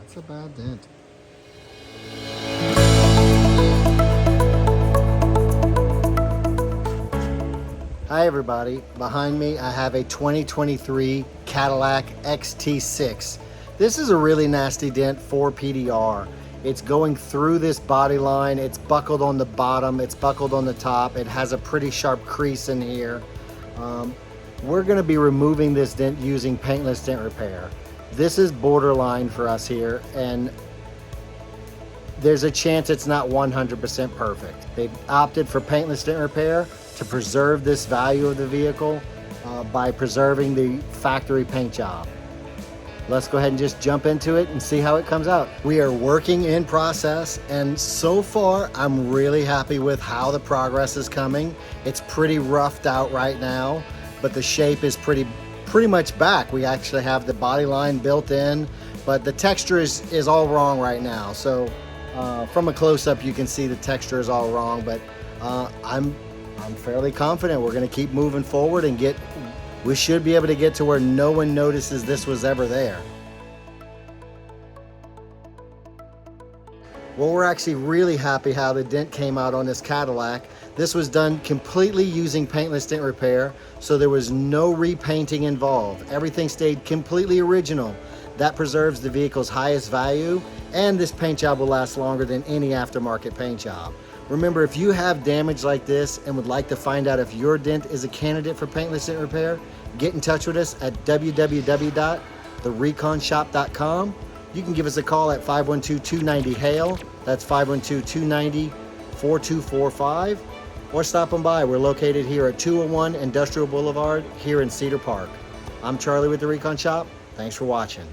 That's a bad dent. Hi everybody, behind me I have a 2023 Cadillac XT6. This is a really nasty dent for PDR. It's going through this body line, it's buckled on the bottom, it's buckled on the top, it has a pretty sharp crease in here. We're going to be removing this dent using paintless dent repair. This is borderline for us here, and there's a chance it's not 100% perfect. They've opted for paintless dent repair to preserve this value of the vehicle by preserving the factory paint job. Let's go ahead and just jump into it and see how it comes out. We are working in process, and so far I'm really happy with how the progress is coming. It's pretty roughed out right now, but the shape is pretty much back. We actually have the body line built in, but the texture is all wrong right now. So from a close-up you can see the texture is all wrong, but I'm fairly confident we're going to keep moving forward and we should be able to get to where no one notices this was ever there. Well, we're actually really happy how the dent came out on this Cadillac. This was done completely using paintless dent repair, so there was no repainting involved. Everything stayed completely original. That preserves the vehicle's highest value, and this paint job will last longer than any aftermarket paint job. Remember, if you have damage like this and would like to find out if your dent is a candidate for paintless dent repair, get in touch with us at www.thereconshop.com. You can give us a call at 512-290-HAIL. That's 512-290-4245. Or stop on by. We're located here at 201 Industrial Boulevard here in Cedar Park. I'm Charlie with the Recon Shop. Thanks for watching.